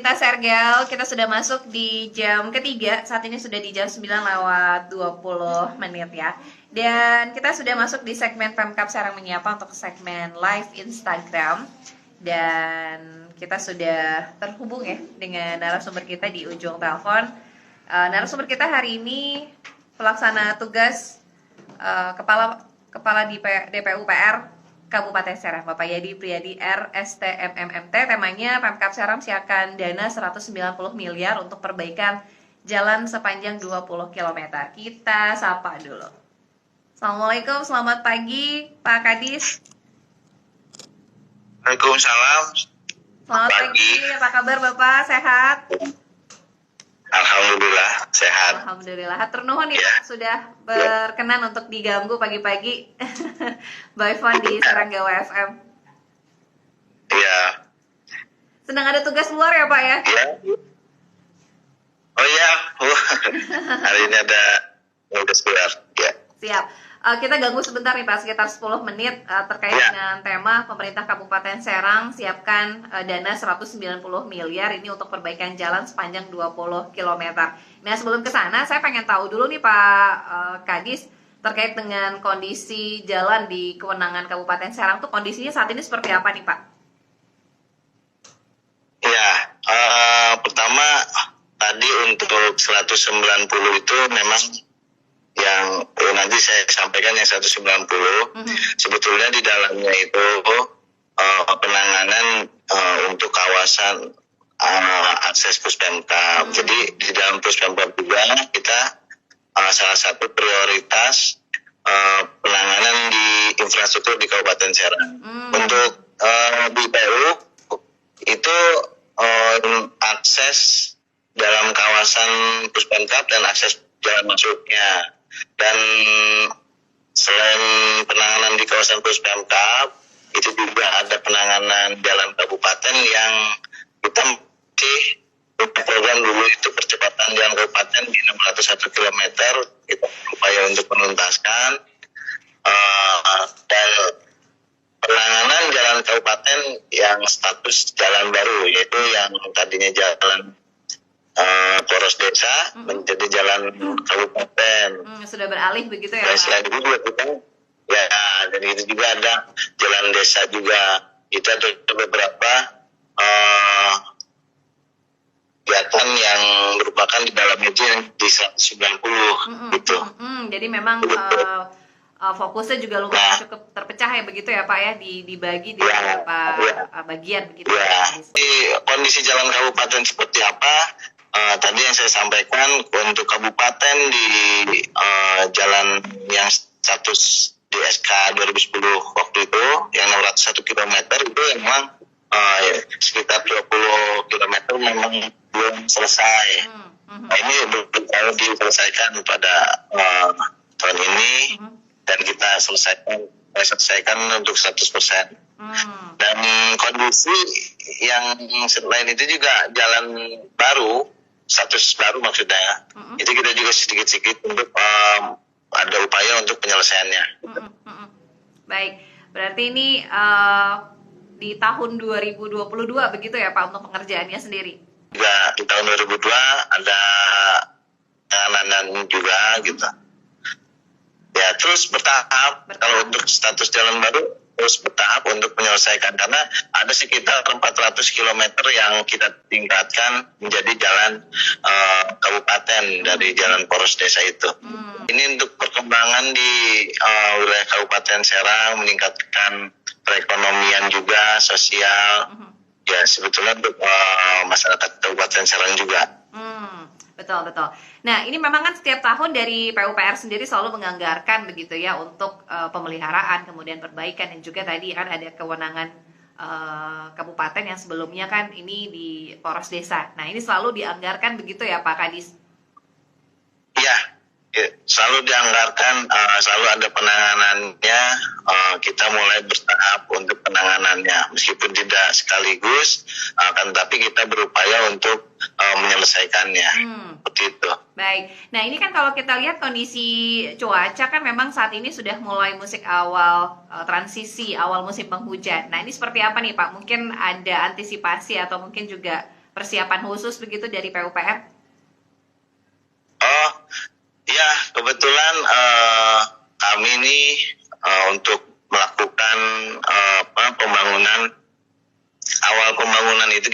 Kita Sergel, kita sudah masuk di jam ketiga. Saat ini sudah di jam 9:20 ya. Dan kita sudah masuk di segmen Pemkab Serang Menyapa untuk segmen live Instagram. Dan kita sudah terhubung ya dengan narasumber kita di ujung telepon. Narasumber kita hari ini pelaksana tugas kepala DPU PR Kabupaten Serang, Bapak Yadi Priyadi RSTMMMT. Temanya Pemkab Serang siapkan dana 190 miliar untuk perbaikan jalan sepanjang 20 km. Kita sapa dulu. Assalamualaikum, selamat pagi Pak Kadis. Waalaikumsalam. Selamat pagi, apa kabar Bapak? Sehat? Alhamdulillah sehat. Alhamdulillah. Hatur nuhun nih Pak, sudah berkenan untuk diganggu pagi-pagi by phone di Seranggawa FM. Iya. Sedang ada tugas luar ya Pak ya? Iya. Oh iya. Hari ini ada tugas luar. Ya. Siap. Kita ganggu sebentar nih Pak, sekitar 10 menit terkait dengan tema pemerintah Kabupaten Serang siapkan dana 190 miliar ini untuk perbaikan jalan sepanjang 20 km. Nah sebelum ke sana saya pengen tahu dulu nih Pak Kadis terkait dengan kondisi jalan di kewenangan Kabupaten Serang tuh kondisinya saat ini seperti apa nih Pak? Ya, pertama tadi untuk 190 itu memang yang nanti saya sampaikan yang 190 sebetulnya di dalamnya itu penanganan untuk kawasan akses Puspemkab. Jadi di dalam Puspemkab juga kita salah satu prioritas penanganan di infrastruktur di Kabupaten Serang. Untuk di PU itu akses dalam kawasan Puspemkab dan akses jalan masuknya. Dan selain penanganan di kawasan Puspemkab, itu juga ada penanganan jalan kabupaten yang kita masih program dulu itu percepatan jalan kabupaten di 601 km, kita berupaya untuk menuntaskan. Dan penanganan jalan kabupaten yang status jalan baru, yaitu yang tadinya jalan poros desa menjadi jalan kabupaten. Sudah beralih begitu ya Dan Pak? selain itu juga kita, ya, dan itu juga ada jalan desa juga. Itu ada beberapa kegiatan yang merupakan di dalam itu yang di 190 gitu. Jadi memang fokusnya juga lumayan cukup terpecah ya begitu ya Pak ya, dibagi di beberapa bagian begitu ya. ya. Di kondisi jalan kabupaten seperti apa? Tadi yang saya sampaikan untuk kabupaten di jalan yang status di SK 2010 waktu itu yang 601 km itu memang sekitar 20 km memang belum selesai. Nah ini baru diselesaikan pada tahun ini dan kita selesaikan untuk 100%. Dan kondisi yang selain itu juga jalan baru, status baru maksudnya, itu kita juga sedikit-sedikit untuk ada upaya untuk penyelesaiannya. Baik, berarti ini di tahun 2022 begitu ya Pak untuk pengerjaannya sendiri? Juga di tahun 2002 ada penanganan juga gitu. Ya terus bertahap. Kalau untuk status jalan baru terus bertahap untuk menyelesaikan karena ada sekitar 400 km yang kita tingkatkan menjadi jalan kabupaten dari jalan poros desa itu. Ini untuk perkembangan di wilayah Kabupaten Serang, meningkatkan perekonomian juga, sosial. Ya sebetulnya untuk masyarakat Kabupaten Serang juga. Betul. Nah ini memang kan setiap tahun dari PUPR sendiri selalu menganggarkan begitu ya untuk pemeliharaan, kemudian perbaikan, dan juga tadi kan ada kewenangan kabupaten yang sebelumnya kan ini di poros desa. Nah ini selalu dianggarkan begitu ya Pak Kadis? Iya, selalu dianggarkan, selalu ada penanganannya. Kita mulai bertahap untuk penanganannya, meskipun tidak sekaligus, akan tapi kita berupaya untuk menyelesaikannya. Seperti itu. Baik, nah ini kan kalau kita lihat kondisi cuaca kan memang saat ini sudah mulai musim awal transisi awal musim penghujan. Nah ini seperti apa nih Pak? Mungkin ada antisipasi atau mungkin juga persiapan khusus begitu dari PUPR? Oh, ya kebetulan kami ini untuk melakukan pembangunan, awal pembangunan itu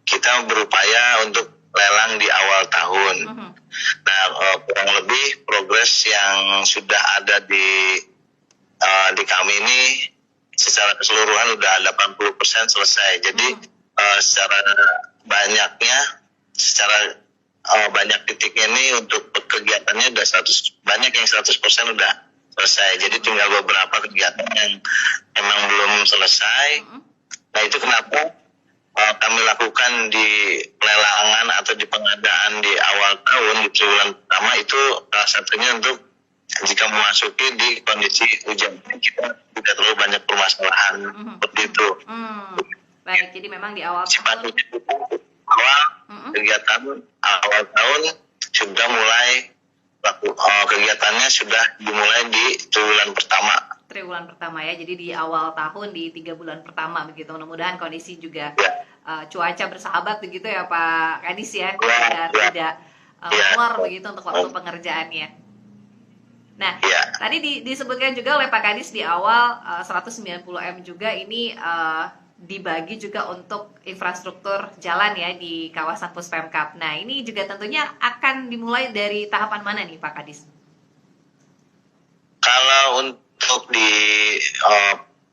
kita berupaya untuk lelang di awal tahun. Nah, kurang lebih progres yang sudah ada di kami ini secara keseluruhan udah 80% selesai. Jadi secara banyak titiknya ini untuk kegiatannya udah 100, banyak yang 100% udah selesai. Jadi tinggal beberapa kegiatan yang memang belum selesai. Nah, itu kenapa kami lakukan di pelelangan atau di pengadaan di awal tahun, di triwulan pertama, itu salah satunya untuk jika memasuki di kondisi hujan kita tidak terlalu banyak permasalahan seperti itu. Baik, jadi memang di awal tahun kegiatan awal tahun sudah mulai kegiatannya sudah dimulai di triwulan pertama ya, jadi di awal tahun di 3 bulan pertama begitu. Mudah-mudahan kondisi juga cuaca bersahabat begitu ya Pak Kadis ya, agar tidak menguar begitu untuk waktu pengerjaannya. Nah, tadi disebutkan juga oleh Pak Kadis di awal 190 M juga ini dibagi juga untuk infrastruktur jalan ya di kawasan Puspemkab. Nah, ini juga tentunya akan dimulai dari tahapan mana nih Pak Kadis? Kalau untuk di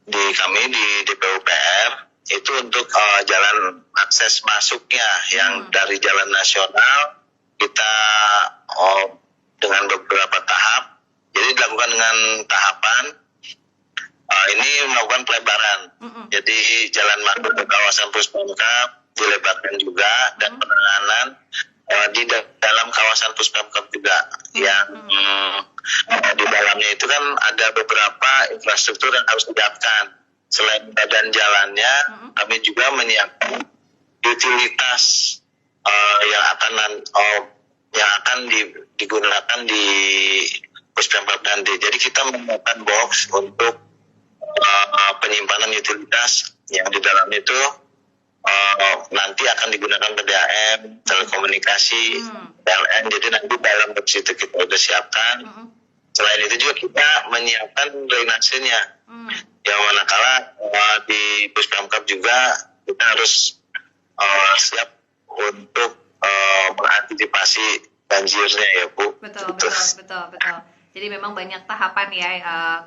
kami di PUPR itu untuk jalan akses masuknya yang dari jalan nasional kita dengan beberapa tahap. Jadi dilakukan dengan tahapan. Ini melakukan pelebaran. Jadi jalan masuk ke kawasan Puspemkab dilebarkan juga dan penanganan di dalam kawasan Puspemkab juga yang di dalamnya itu kan ada beberapa infrastruktur yang harus disiapkan. Selain badan jalannya, kami juga menyiapkan utilitas yang akan digunakan di Puspemkab nanti. Jadi kita menyiapkan box untuk penyimpanan utilitas yang di dalam itu nanti akan digunakan PDAM, telekomunikasi, PLN. Jadi nanti dalam box itu kita sudah siapkan. Selain itu juga kita menyiapkan drainasenya. Yang manakala di Puspemkab juga kita harus siap untuk mengantisipasi banjirnya ya Bu. Betul. Jadi memang banyak tahapan ya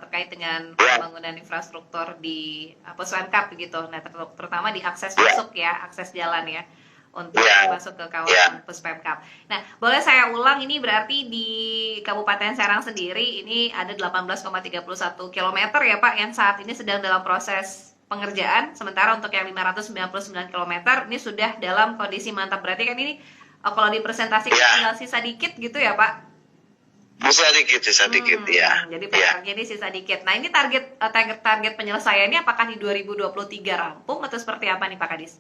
terkait dengan pembangunan infrastruktur di Puspemkab begitu. Nah, terutama di akses masuk ya, akses jalan ya untuk masuk ke kawasan Puspemkab. Nah, boleh saya ulang, ini berarti di Kabupaten Serang sendiri ini ada 18,31 km ya Pak yang saat ini sedang dalam proses pengerjaan. Sementara untuk yang 599 km ini sudah dalam kondisi mantap. Berarti kan ini kalau dipresentasikan tinggal sisa dikit gitu ya Pak? Bisa dikit ya. Jadi PR-nya ini sisa dikit. Nah, ini target penyelesaiannya apakah di 2023 rampung atau seperti apa nih Pak Kadis?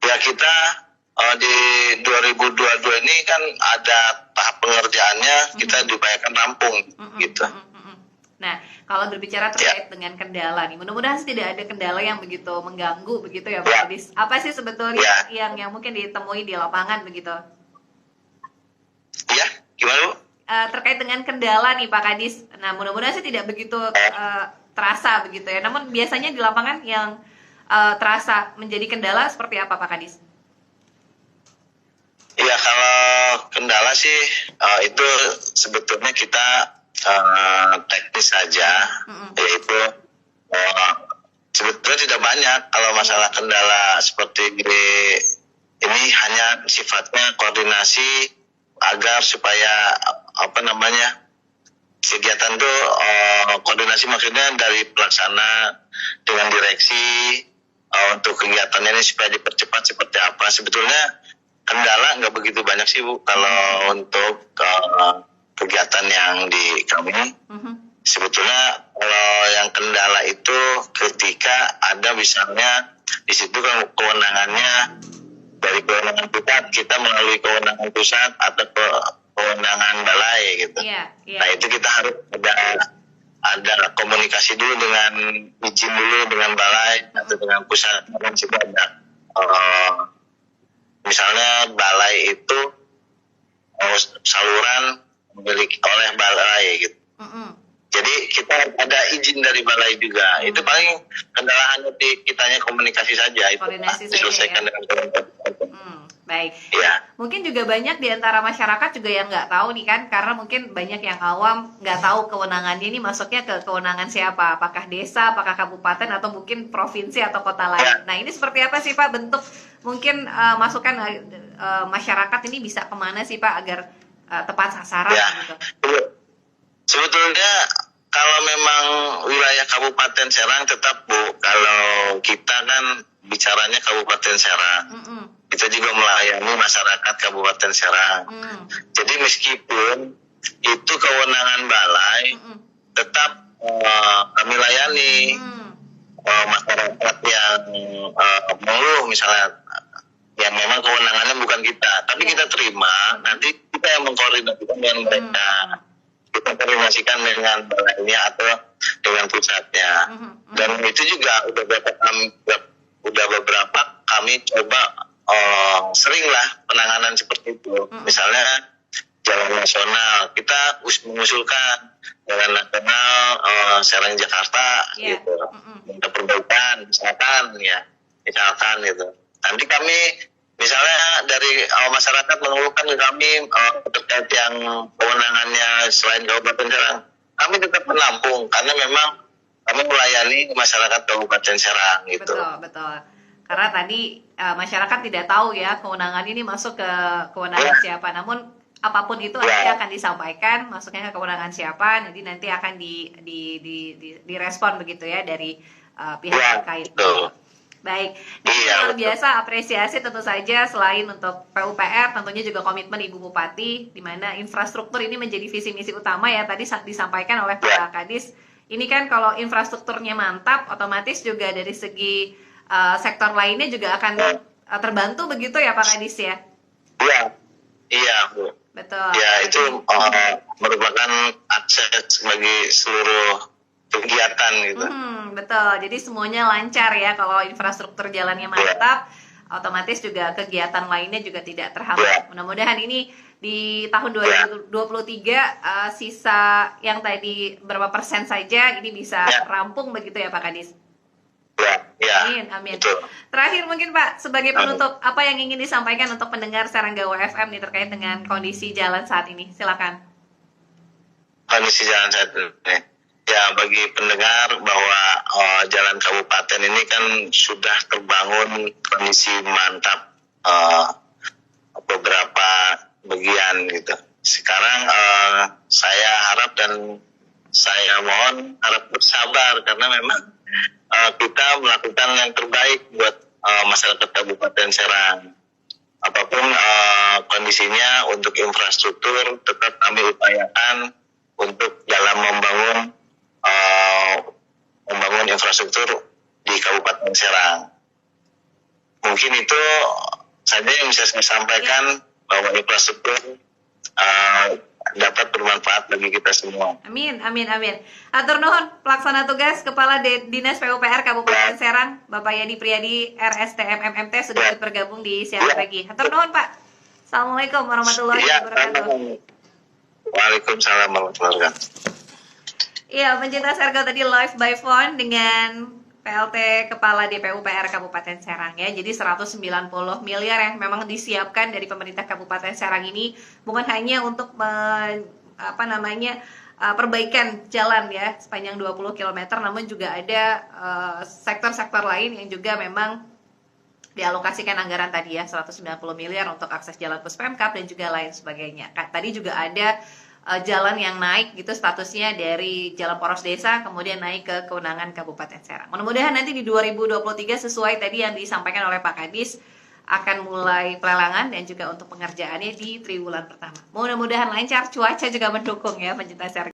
Ya, kita di 2022 ini kan ada tahap pengerjaannya, kita diupayakan rampung gitu. Nah, kalau berbicara terkait dengan kendala nih, mudah-mudahan tidak ada kendala yang begitu mengganggu begitu ya Pak Kadis. Apa sih sebetulnya yang mungkin ditemui di lapangan begitu? Ya, gimana Bu? Terkait dengan kendala nih Pak Kadis. Nah, mudah-mudahan sih tidak begitu terasa begitu ya. Namun biasanya di lapangan yang terasa menjadi kendala seperti apa Pak Kadis? Ya, kalau kendala sih itu sebetulnya kita teknis saja, yaitu sebetulnya tidak banyak. Kalau masalah kendala seperti ini hanya sifatnya koordinasi agar supaya kegiatan itu koordinasi, maksudnya dari pelaksana dengan direksi untuk kegiatannya ini supaya dipercepat seperti apa. Sebetulnya kendala nggak begitu banyak sih Bu kalau untuk kegiatan yang di kami. Sebetulnya kalau yang kendala itu ketika ada misalnya di situ kan kewenangannya dari kewenangan pusat, kita melalui kewenangan pusat atau kewenangan balai gitu. Nah, itu kita harus ada komunikasi dulu dengan izin dulu dengan balai atau dengan pusat, dan juga ada dari balai juga. Itu paling kendala hanya di kitanya komunikasi saja, itu Koordinasi saja diselesaikan ya. dengan komunikasi. Baik. Ya. Mungkin juga banyak di antara masyarakat juga yang nggak tahu nih kan, karena mungkin banyak yang awam nggak tahu kewenangannya ini masuknya ke kewenangan siapa, apakah desa, apakah kabupaten, atau mungkin provinsi atau kota lain. Nah ini seperti apa sih Pak bentuk mungkin masukan masyarakat ini bisa kemana sih Pak agar tepat sasaran gitu? Sebetulnya kalau memang wilayah Kabupaten Serang tetap Bu, kalau kita kan bicaranya Kabupaten Serang, kita juga melayani masyarakat Kabupaten Serang. Jadi meskipun itu kewenangan balai, tetap kami layani masyarakat yang mengeluh misalnya, yang memang kewenangannya bukan kita, tapi kita terima, nanti kita yang mengkoordinasikan dengan mereka. Kita koordinasikan dengan balainya atau dengan pusatnya. Dan itu juga udah beberapa kami coba seringlah penanganan seperti itu. Misalnya jalan nasional, kita mengusulkan jalan nasional Serang Jakarta gitu. Untuk perbaikan misalkan gitu. Nanti kami misalnya dari masyarakat mengeluhkan ke kami terkait yang kewenangannya selain Kabupaten Serang, kami tetap menampung karena memang kami melayani masyarakat Kabupaten Serang gitu. Betul. Karena tadi masyarakat tidak tahu ya kewenangan ini masuk ke kewenangan siapa. Namun apapun itu nanti akan disampaikan masuknya ke kewenangan siapa, nanti akan direspon begitu ya dari pihak terkait. Baik, luar biasa apresiasi tentu saja selain untuk PUPR, tentunya juga komitmen Ibu Bupati di mana infrastruktur ini menjadi visi misi utama ya tadi disampaikan oleh Pak Kadis. Ini kan kalau infrastrukturnya mantap, otomatis juga dari segi sektor lainnya juga akan terbantu begitu ya Pak Kadis ya? Iya Bu. Betul. Ya itu merupakan akses bagi seluruh kegiatan gitu. Betul, jadi semuanya lancar ya kalau infrastruktur jalannya mantap, otomatis juga kegiatan lainnya juga tidak terhambat. Mudah-mudahan ini di tahun 2023 sisa yang tadi berapa persen saja ini bisa rampung begitu ya Pak Kadis? Amin. Betul. Terakhir mungkin Pak, sebagai penutup, apa yang ingin disampaikan untuk pendengar Seranggawa FM nih terkait dengan kondisi jalan saat ini? Silakan. Kondisi jalan saat ini. Ya, bagi pendengar bahwa jalan kabupaten ini kan sudah terbangun kondisi mantap beberapa bagian gitu. Sekarang saya harap dan saya harap bersabar karena memang kita melakukan yang terbaik buat masyarakat Kabupaten Serang. Apapun kondisinya untuk infrastruktur tetap kami upayakan untuk dalam membangun infrastruktur di Kabupaten Serang. Mungkin itu saja yang bisa saya sampaikan bahwa infrastruktur dapat bermanfaat bagi kita semua. Amin. Atur nuhun pelaksana tugas Kepala Dinas PUPR Kabupaten Serang, Bapak Yani Priyadi RSTM MMT sudah bergabung di siang pagi. Atur nuhun Pak. Assalamualaikum warahmatullahi wabarakatuh. Waalaikumsalam warahmatullahi wabarakatuh. Iya, pencinta Sergo tadi live by phone dengan PLT Kepala DPUPR Kabupaten Serang ya. Jadi 190 miliar yang memang disiapkan dari pemerintah Kabupaten Serang ini bukan hanya untuk perbaikan jalan ya sepanjang 20 km, namun juga ada sektor-sektor lain yang juga memang dialokasikan anggaran tadi ya 190 miliar untuk akses jalan Puspemkab dan juga lain sebagainya. Tadi juga ada jalan yang naik gitu statusnya dari jalan poros desa kemudian naik ke kewenangan Kabupaten Serang. Mudah-mudahan nanti di 2023 sesuai tadi yang disampaikan oleh Pak Kadis akan mulai pelelangan dan juga untuk pengerjaannya di triwulan pertama. Mudah-mudahan lancar, cuaca juga mendukung ya pencinta Serang.